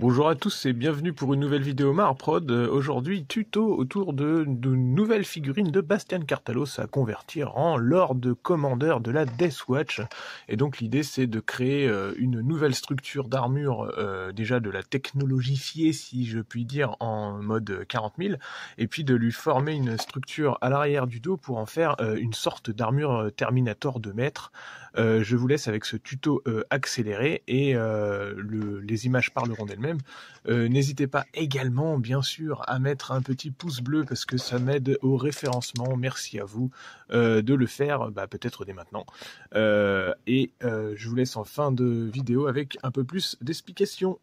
Bonjour à tous et bienvenue pour une nouvelle vidéo Marprod. Aujourd'hui, tuto autour de nouvelles figurines de Bastian Cartalos à convertir en Lord Commander de la Death Watch. Et donc l'idée c'est de créer une nouvelle structure d'armure, déjà de la technologifier si je puis dire en mode 40 000, et puis de lui former une structure à l'arrière du dos pour en faire une sorte d'armure Terminator de maître. Je vous laisse avec ce tuto accéléré et les images parleront d'elles-mêmes. N'hésitez pas également, bien sûr, à mettre un petit pouce bleu parce que ça m'aide au référencement. Merci à vous de le faire, peut-être dès maintenant. Je vous laisse en fin de vidéo avec un peu plus d'explications.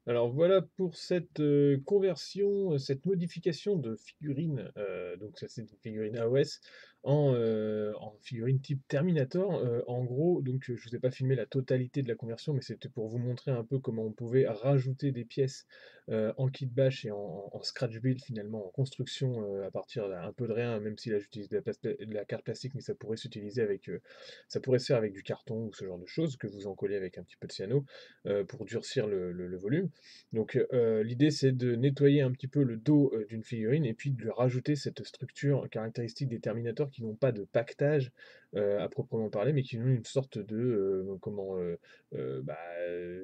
Alors voilà pour cette conversion, cette modification de figurine, donc ça c'est une figurine AOS en figurine type Terminator. En gros, donc je vous ai pas filmé la totalité de la conversion, mais c'était pour vous montrer un peu comment on pouvait rajouter des pièces, en kit bash et en scratch build finalement, en construction, à partir d'un peu de rien, même si là j'utilise de la carte plastique, mais ça pourrait s'utiliser avec, ça pourrait se faire avec du carton ou ce genre de choses, que vous encollez avec un petit peu de cyano, pour durcir le volume. Donc l'idée c'est de nettoyer un petit peu le dos d'une figurine et puis de lui rajouter cette structure caractéristique des Terminators qui n'ont pas de pactage à proprement parler, mais qui ont une sorte de euh, bah, euh,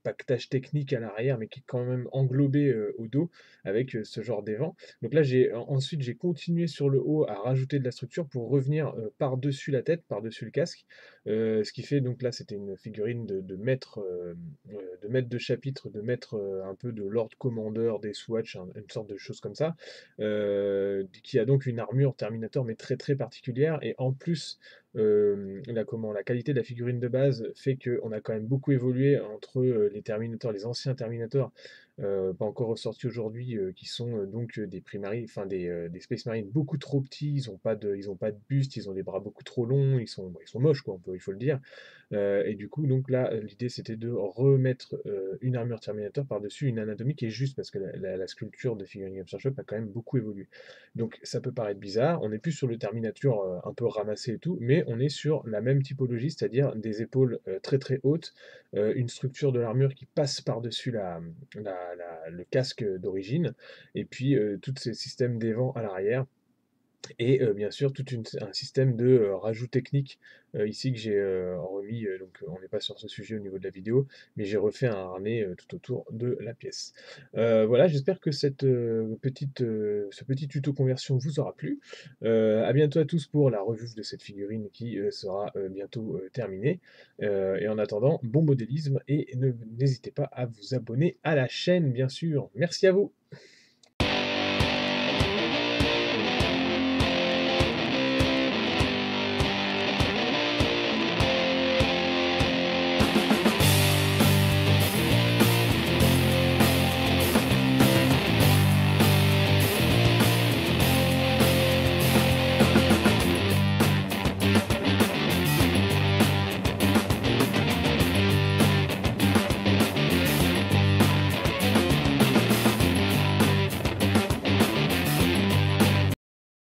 pactage technique à l'arrière, mais qui est quand même englobé au dos avec ce genre d'évent. Donc là ensuite j'ai continué sur le haut à rajouter de la structure pour revenir par-dessus la tête, par-dessus le casque. Ce qui fait donc là c'était une figurine de maître de chapitre, de maître un peu de Lord Commander des Swatch, une sorte de chose comme ça, qui a donc une armure Terminator mais très très particulière. Et en plus, la qualité de la figurine de base fait qu'on a quand même beaucoup évolué entre les Terminators, les anciens Terminators, pas encore ressortis aujourd'hui, qui sont donc des Primaris, enfin des Space Marines beaucoup trop petits, ils ont pas de buste, ils ont des bras beaucoup trop longs, ils sont moches quoi, il faut le dire. Et du coup, donc là, l'idée c'était de remettre une armure Terminator par-dessus une anatomie qui est juste parce que la sculpture de Figurine Game Workshop a quand même beaucoup évolué. Donc ça peut paraître bizarre, on n'est plus sur le Terminator un peu ramassé et tout, mais on est sur la même typologie, c'est-à-dire des épaules très très hautes, une structure de l'armure qui passe par-dessus le casque d'origine, et puis tous ces systèmes d'évent à l'arrière et bien sûr, un système de rajout technique ici que j'ai remis. Donc, on n'est pas sur ce sujet au niveau de la vidéo, mais j'ai refait un harnais tout autour de la pièce. Voilà, j'espère que ce petit tuto conversion vous aura plu. À bientôt à tous pour la revue de cette figurine qui sera bientôt terminée. Et en attendant, bon modélisme et n'hésitez pas à vous abonner à la chaîne, bien sûr. Merci à vous.